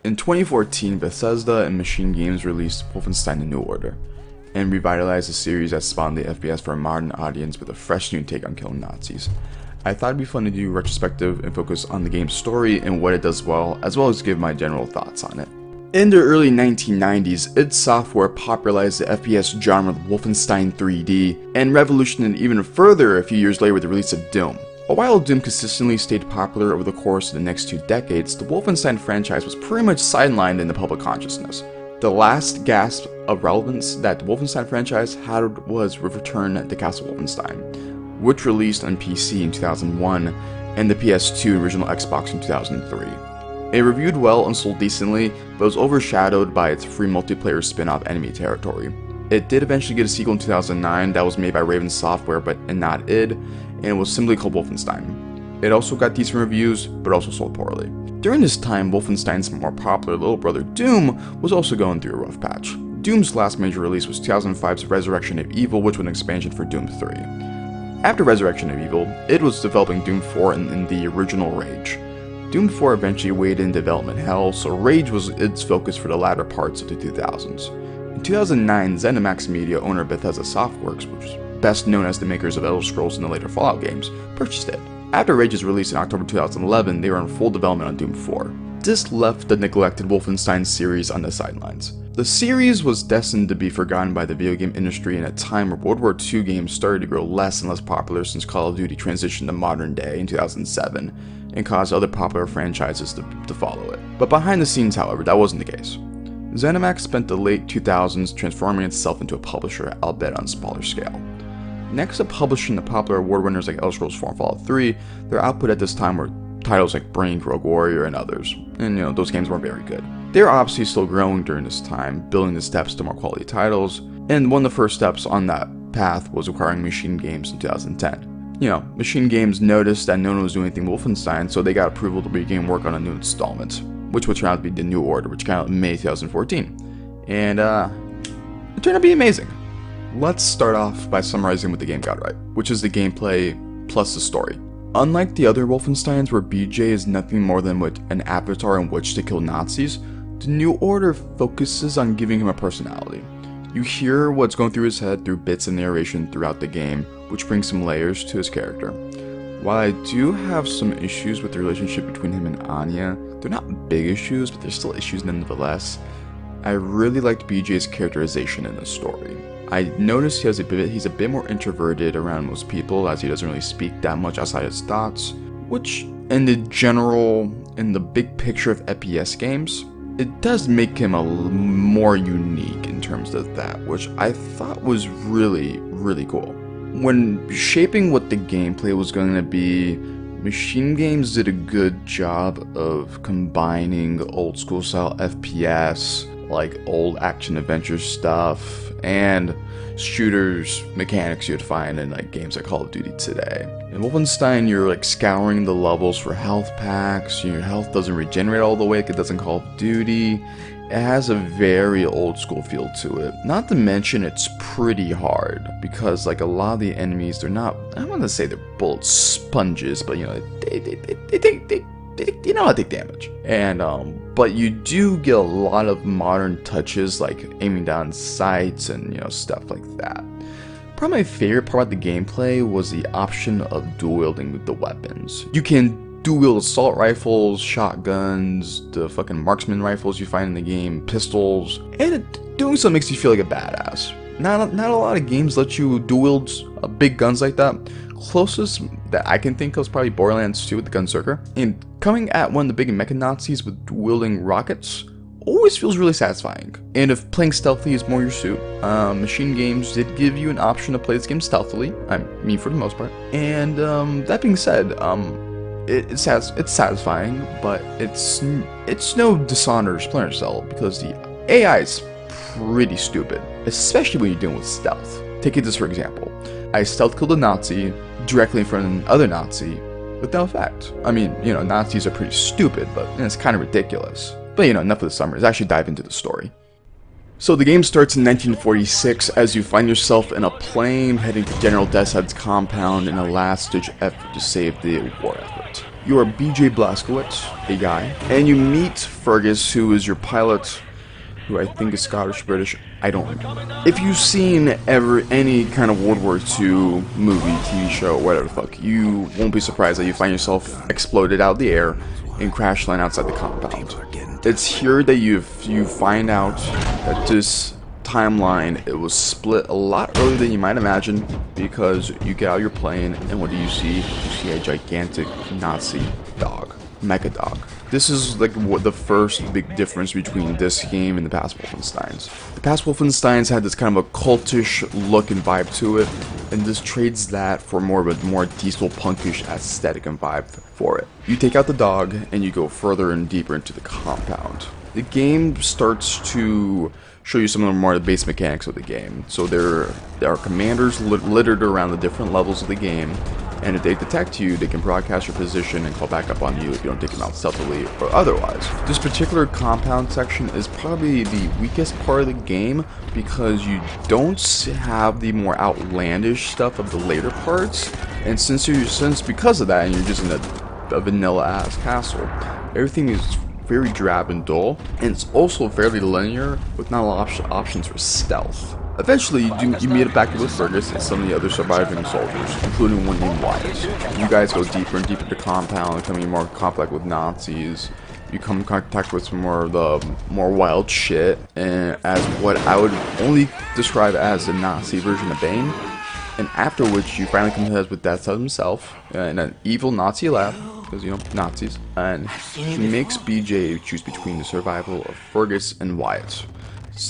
In 2014, Bethesda and Machine Games released Wolfenstein: The New Order, and revitalized the series that spawned the FPS for a modern audience with a fresh new take on killing Nazis. I thought it'd be fun to do retrospective and focus on the game's story and what it does well, as well as give my general thoughts on it. In the early 1990s, id Software popularized the FPS genre with Wolfenstein 3D, and revolutionized it even further a few years later with the release of Doom. While Doom consistently stayed popular over the course of the next 2 decades, the Wolfenstein franchise was pretty much sidelined in the public consciousness. The last gasp of relevance that the Wolfenstein franchise had was with Return to Castle Wolfenstein, which released on PC in 2001 and the PS2 and original Xbox in 2003. It reviewed well and sold decently, but was overshadowed by its free multiplayer spin-off Enemy Territory. It did eventually get a sequel in 2009 that was made by Raven Software and not id, and it was simply called Wolfenstein. It also got decent reviews, but also sold poorly. During this time, Wolfenstein's more popular little brother Doom was also going through a rough patch. Doom's last major release was 2005's Resurrection of Evil, which was an expansion for Doom 3. After Resurrection of Evil, id was developing Doom 4 in the original Rage. Doom 4 eventually weighed in development hell, so Rage was its focus for the latter parts of the 2000s. In 2009, ZeniMax Media, owner of Bethesda Softworks, which was best known as the makers of Elder Scrolls and the later Fallout games, purchased it. After Rage's release in October 2011, they were in full development on Doom 4. This left the neglected Wolfenstein series on the sidelines. The series was destined to be forgotten by the video game industry in a time where World War II games started to grow less and less popular since Call of Duty transitioned to modern day in 2007 and caused other popular franchises to follow it. But behind the scenes, however, that wasn't the case. ZeniMax spent the late 2000s transforming itself into a publisher, albeit on a smaller scale. Next to publishing the popular award winners like Elder Scrolls 4 and Fallout 3, their output at this time were titles like Brink, Rogue Warrior, and others, and those games weren't very good. They were obviously still growing during this time, building the steps to more quality titles, and one of the first steps on that path was acquiring Machine Games in 2010. Machine Games noticed that no one was doing anything Wolfenstein, so they got approval to begin work on a new installment, which would turn out to be The New Order, which came out in May 2014. And it turned out to be amazing. Let's start off by summarizing what the game got right, which is the gameplay plus the story. Unlike the other Wolfensteins where BJ is nothing more than an avatar in which to kill Nazis, The New Order focuses on giving him a personality. You hear what's going through his head through bits of narration throughout the game, which brings some layers to his character. While I do have some issues with the relationship between him and Anya, they're not big issues, but they're still issues nonetheless. I really liked BJ's characterization in the story. I noticed he's a bit more introverted around most people, as he doesn't really speak that much outside his thoughts, which in the big picture of FPS games, it does make him a more unique in terms of that, which I thought was really, really cool. When shaping what the gameplay was going to be, Machine Games did a good job of combining old school style FPS, like old action adventure stuff, and shooters mechanics you'd find in games like Call of Duty today. In Wolfenstein, you're scouring the levels for health packs. Your health doesn't regenerate all the way like it does in Call of Duty. It has a very old school feel to it. Not to mention it's pretty hard because a lot of the enemies, they're not, I don't want to say they're bullet sponges, but they know how to take damage. And but you do get a lot of modern touches like aiming down sights and stuff like that. Probably my favorite part about the gameplay was the option of dual wielding the weapons. You can dual wield assault rifles, shotguns, the fucking marksman rifles you find in the game, pistols, and doing so makes you feel like a badass. Not a lot of games let you dual wield big guns like that. Closest that I can think of is probably Borderlands 2 with the Gunzerker. And coming at one of the big mecha Nazis with wielding rockets always feels really satisfying. And if playing stealthy is more your suit, Machine Games did give you an option to play this game stealthily. I mean, for the most part. And that being said, it's satisfying, but it's no Dishonored Splinter Cell because the AI is pretty stupid, especially when you're dealing with stealth. Take this for example. I stealth killed a Nazi directly in front of another Nazi with no effect. I mean, Nazis are pretty stupid, but it's kind of ridiculous. But enough of the summary. Let's actually dive into the story. So the game starts in 1946 as you find yourself in a plane heading to General Deathhead's compound in a last-ditch effort to save the war effort. You are BJ Blazkowicz, a guy, and you meet Fergus, who is your pilot, who I think is Scottish, British, I don't know. If you've seen any kind of World War II movie, TV show, whatever the fuck, you won't be surprised that you find yourself exploded out of the air and crash land outside the compound. It's here that you find out that this timeline, it was split a lot earlier than you might imagine, because you get out of your plane and what do you see? You see a gigantic Nazi dog, mecha dog. This is like what the first big difference between this game and the past Wolfensteins. The past Wolfensteins had this kind of a cultish look and vibe to it, and this trades that for more of a more diesel punkish aesthetic and vibe for it. You take out the dog and you go further and deeper into the compound. The game starts to show you some of the more base mechanics of the game. So there are commanders littered around the different levels of the game, and if they detect you, they can broadcast your position and call back up on you if you don't take them out stealthily or otherwise. This particular compound section is probably the weakest part of the game because you don't have the more outlandish stuff of the later parts, and because of that, and you're just in a vanilla ass castle, everything is very drab and dull, and it's also fairly linear with not a lot of options for stealth. Eventually, you meet up back with Fergus and some of the other surviving soldiers, including one named Wyatt. You guys go deeper and deeper into the compound, becoming more complex with Nazis. You come in contact with some more of the more wild shit, and as what I would only describe as the Nazi version of Bane. And after which, you finally come to heads with Deathshead himself in an evil Nazi lab, because, you know, Nazis. And he makes BJ choose between the survival of Fergus and Wyatt.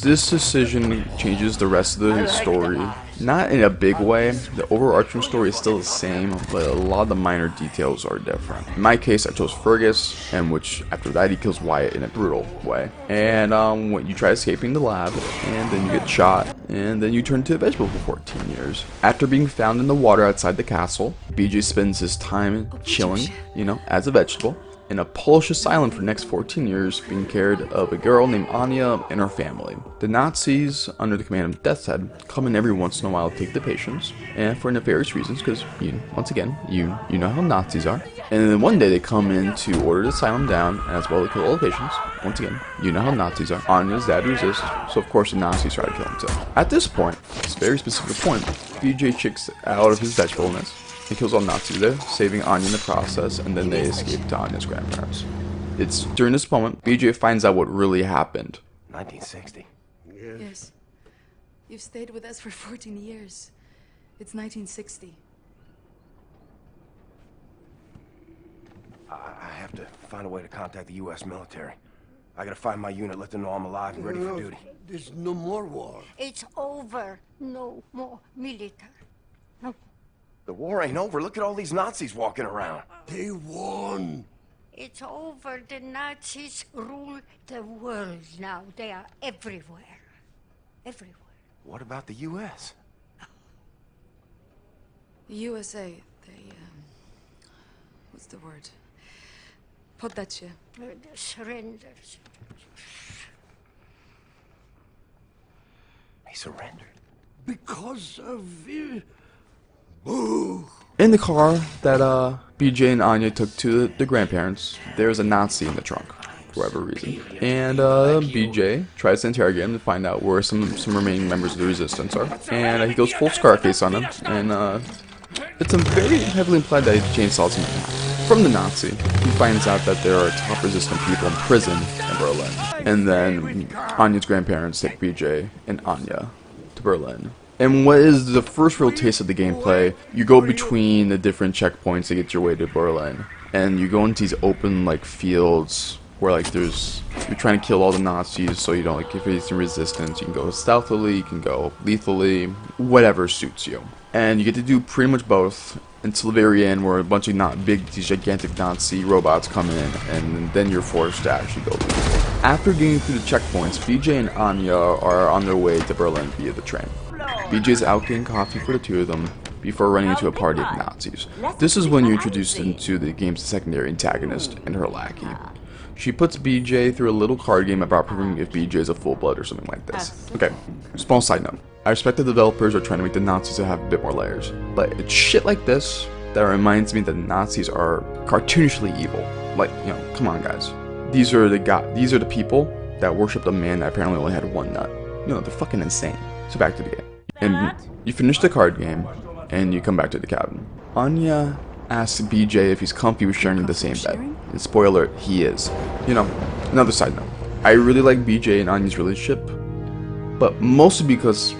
This decision changes the rest of the story, not in a big way. The overarching story is still the same, but a lot of the minor details are different. In my case, I chose Fergus, and which after that he kills Wyatt in a brutal way. And when you try escaping the lab, and then you get shot, and then you turn into a vegetable for 14 years. After being found in the water outside the castle, BJ spends his time chilling, you know, as a vegetable, in a Polish asylum for the next 14 years, being cared of a girl named Anya and her family. The Nazis, under the command of Deathshead, come in every once in a while to take the patients, and for nefarious reasons, because, once again, you know how Nazis are. And then one day they come in to order the asylum down, and as well to kill all the patients. Once again, you know how Nazis are. Anya's dad resists, so of course the Nazis try to kill him too. At this point, this very specific point, BJ chicks out of his vegetableness. He kills all Nazis there, saving Anya in the process, and then they escape to Anya's grandparents. It's during this moment, BJ finds out what really happened. 1960. Yes. You've stayed with us for 14 years. It's 1960. I have to find a way to contact the U.S. military. I gotta find my unit, let them know I'm alive and ready for duty. There's no more war. It's over. No more military. No. The war ain't over. Look at all these Nazis walking around. They won. It's over. The Nazis rule the world now. They are everywhere. Everywhere. What about the U.S.? The USA, they, what's the word? Poddacie. Surrenders. He surrendered. Because of Boo! In the car that BJ and Anya took to the grandparents, there's a Nazi in the trunk, for whatever reason. And BJ tries to interrogate him to find out where some remaining members of the resistance are. And he goes full Scarface on him, and it's very heavily implied that he chainsaws him in half. From the Nazi, he finds out that there are top resistant people in prison in Berlin. And then Anya's grandparents take BJ and Anya to Berlin. And what is the first real taste of the gameplay, you go between the different checkpoints to get your way to Berlin. And you go into these open, like, fields where, like, you're trying to kill all the Nazis, so you don't, like, if you're facing resistance, you can go stealthily, you can go lethally, whatever suits you. And you get to do pretty much both until the very end, where a bunch of these gigantic Nazi robots come in, and then you're forced to actually go lethal. After getting through the checkpoints, BJ and Anya are on their way to Berlin via the train. BJ's out getting coffee for the two of them before running into a party of Nazis. This is when you're introduced into the game's secondary antagonist and her lackey. She puts BJ through a little card game about proving if BJ is a full-blood or something like this. Okay, small side note. I respect the developers are trying to make the Nazis have a bit more layers, but it's shit like this that reminds me that the Nazis are cartoonishly evil. Like, you know, come on guys. These are the people that worshipped a man that apparently only had one nut. You know, they're fucking insane. So back to the game. And you finish the card game, and you come back to the cabin. Anya asks BJ if he's comfy with sharing the same bed. And spoiler, he is. You know, another side note. I really like BJ and Anya's relationship, but mostly because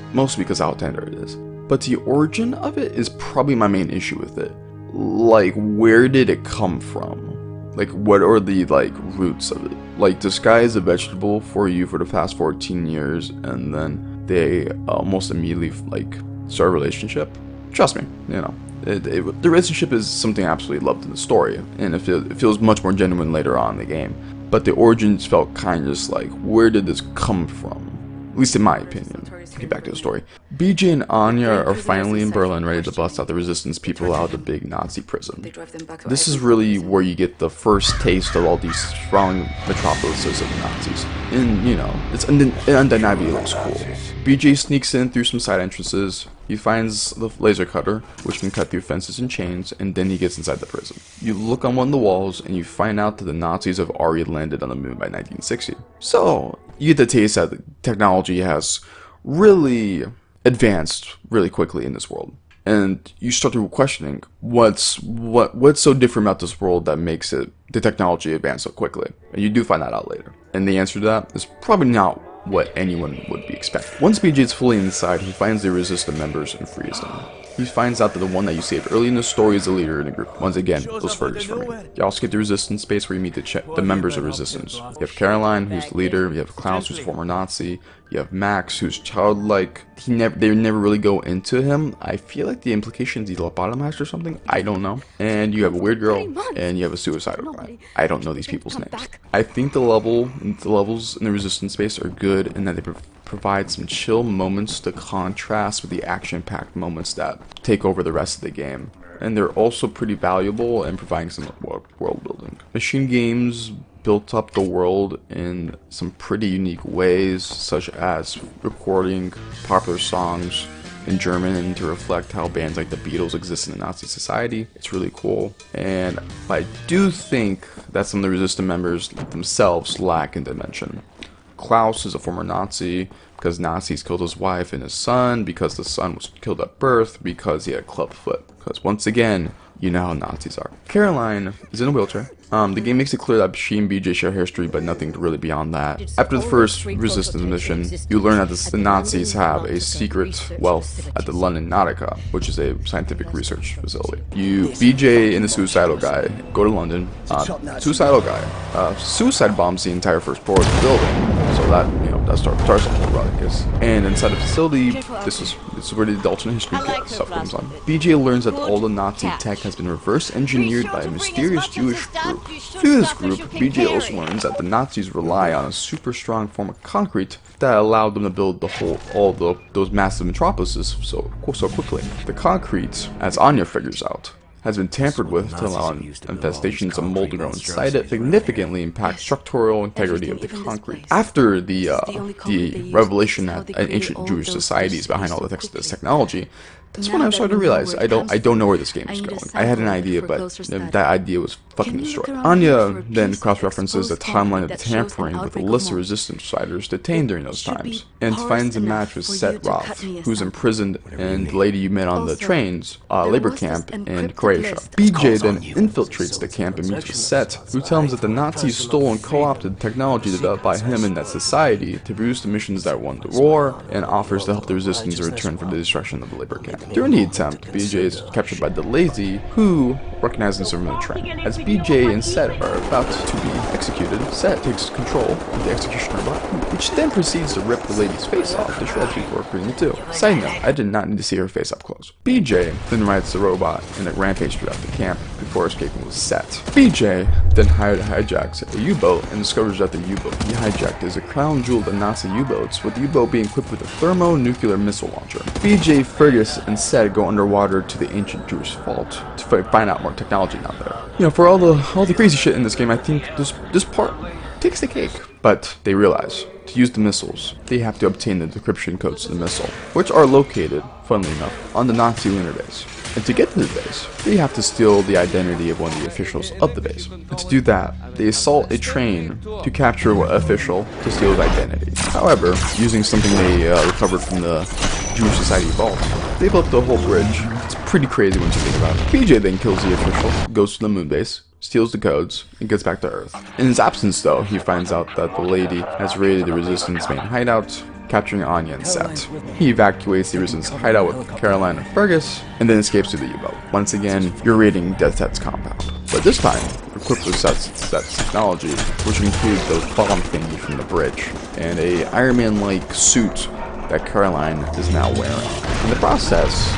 how tender it is. But the origin of it is probably my main issue with it. Like, where did it come from? Like, what are the, like, roots of it? Like, this guy is a vegetable for you for the past 14 years, and then they almost immediately, like, start a relationship? Trust me, you know. The relationship is something I absolutely loved in the story, and it feels much more genuine later on in the game. But the origins felt kind of just like, where did this come from? At least in my opinion. Get back to the story. BJ and Anya are finally in Berlin, ready to bust out the resistance people out of the big Nazi prison. This is really where you get the first taste of all these strong metropolises of the Nazis. And, you know, it undeniably looks cool. BJ sneaks in through some side entrances. He finds the laser cutter, which can cut through fences and chains, and then he gets inside the prison. You look on one of the walls, and you find out that the Nazis have already landed on the moon by 1960. So, you get the taste that the technology has really advanced really quickly in this world. And you start to questioning what's so different about this world that makes the technology advance so quickly. And you do find that out later. And the answer to that is probably not what anyone would be expecting. Once BJ is fully inside, he finds the resistant members and frees them. He finds out that the one that you saved early in the story is the leader in the group. Once again, those Fergus for me. You also get the resistance space where you meet the members of resistance. You have Caroline, who's the leader. You have Klaus, who's a former Nazi. You have Max, who's childlike. They never really go into him. I feel like the implication is he's lobotomized or something. I don't know. And you have a weird girl, and you have a suicidal guy. I don't know these people's names. I think the levels in the resistance space are good, and that they provide some chill moments to contrast with the action-packed moments that take over the rest of the game. And they're also pretty valuable in providing some world building. Machine Games built up the world in some pretty unique ways, such as recording popular songs in German to reflect how bands like the Beatles exist in the Nazi society. It's really cool. And I do think that some of the resistant members themselves lack in dimension. Klaus is a former Nazi because Nazis killed his wife and his son, because the son was killed at birth, because he had a club foot. Because once again, you know how Nazis are. Caroline is in a wheelchair. The game makes it clear that she and BJ share history, but nothing really beyond that. After the first resistance mission, you learn that the Nazis have a secret wealth at the London Nautica, which is a scientific research facility. BJ and the suicidal guy go to London. Suicidal guy suicide bombs the entire first floor of the building, so that, you know, that starts the whole ruckus. And inside the facility, this is where the alternate history stuff comes on. BJ learns that all the Nazi tech has been reverse engineered by a mysterious Jewish group. Through this group, BJ also learns that the Nazis rely on a super strong form of concrete that allowed them to build those massive metropolises so quickly. The concrete, as Anya figures out, has been tampered with to allow infestations of mold to grow inside it, significantly impact structural integrity of the concrete. After the revelation that ancient Jewish societies behind all this technology, that's when I started to realize I don't know where this game is going. I had an idea, but that idea was fucking destroyed. Anya then cross-references the timeline of the tampering with the list of resistance fighters detained during those times, and finds a match with Set Roth, who's imprisoned, and the lady you met on the trains, labor camp in Croatia. BJ then infiltrates the camp and meets with Set, who tells him that the Nazis stole and co-opted technology developed by him and that society to produce the missions that won the war, and offers to help the resistance in return for the destruction of the labor camp. During the attempt, BJ is captured by the Lazy, who recognizes him from the train. As BJ and Set are about to be executed, Set takes control of the executioner bot, which then proceeds to rip the lady's face off to shreds before freeing the two. Side note, I did not need to see her face up close. BJ then rides the robot in a rampage throughout the camp before escaping with Set. BJ then hijacks a U-boat and discovers that the U-boat he hijacked is a crown jewel of the Nazi U-boats, with the U-boat being equipped with a thermonuclear missile launcher. BJ, Fergus, and Set go underwater to the ancient Jewish vault to find out more technology down there. You know, for all the crazy shit in this game, I think this part takes the cake. But they realize, to use the missiles, they have to obtain the decryption codes to the missile, which are located funnily enough, on the Nazi lunar base. And to get to the base, they have to steal the identity of one of the officials of the base. And to do that, they assault a train to capture an official to steal his identity. However, using something they recovered from the Jewish Society vault, they blew up the whole bridge. It's pretty crazy once you think about it. BJ then kills the official, goes to the moon base, steals the codes, and gets back to Earth. In his absence though, he finds out that the lady has raided the Resistance main hideout, capturing Anya and Set. He evacuates the Resistance hideout with Caroline and Fergus, and then escapes to the U-boat. Once again, you're raiding Deathhead's compound. But this time, equipped with Set's technology, which includes the bomb thingy from the bridge, and a Iron Man-like suit that Caroline is now wearing. In the process,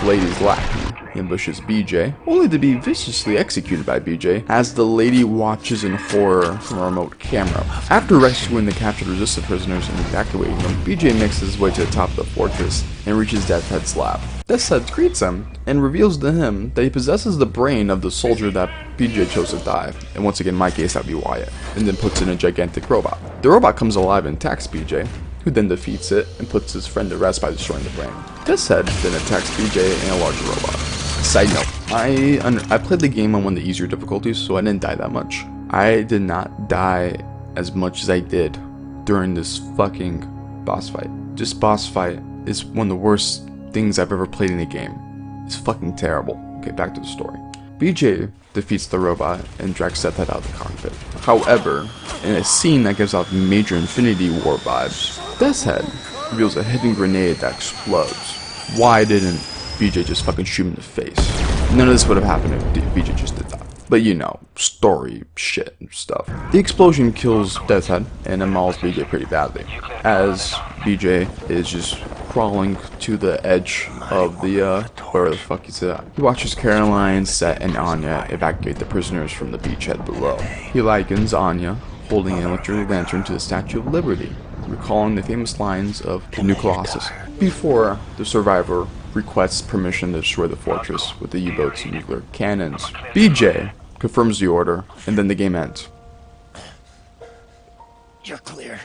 Lady's lackey ambushes BJ, only to be viciously executed by BJ as the lady watches in horror from a remote camera. After rescuing the captured resistant prisoners and evacuating them, BJ makes his way to the top of the fortress and reaches Deathhead's lab. Deathhead greets him and reveals to him that he possesses the brain of the soldier that BJ chose to die, and once again in my case that'd be Wyatt, and then puts in a gigantic robot. The robot comes alive and attacks BJ, who then defeats it and puts his friend to rest by destroying the brain. Deathhead then attacks BJ and a larger robot. Side note, I played the game on one of the easier difficulties, so I didn't die that much. I did not die as much as I did during this fucking boss fight. This boss fight is one of the worst things I've ever played in a game. It's fucking terrible. Okay, back to the story. BJ defeats the robot and drags Deathhead out of the cockpit. However, in a scene that gives off major Infinity War vibes, Deathhead reveals a hidden grenade that explodes. Why didn't BJ just fucking shoot him in the face? None of this would have happened if BJ just did that. But you know, story shit and stuff. The explosion kills Deathhead and it mauls BJ pretty badly, as BJ is just crawling to the edge of the, where the fuck is that? He watches Caroline, Set, and Anya evacuate the prisoners from the beachhead below. He likens Anya holding an electric lantern to the Statue of Liberty, recalling the famous lines of the New Colossus, before the survivor requests permission to destroy the fortress with the U-boats and nuclear cannons. BJ confirms the order, and then the game ends. You're clear.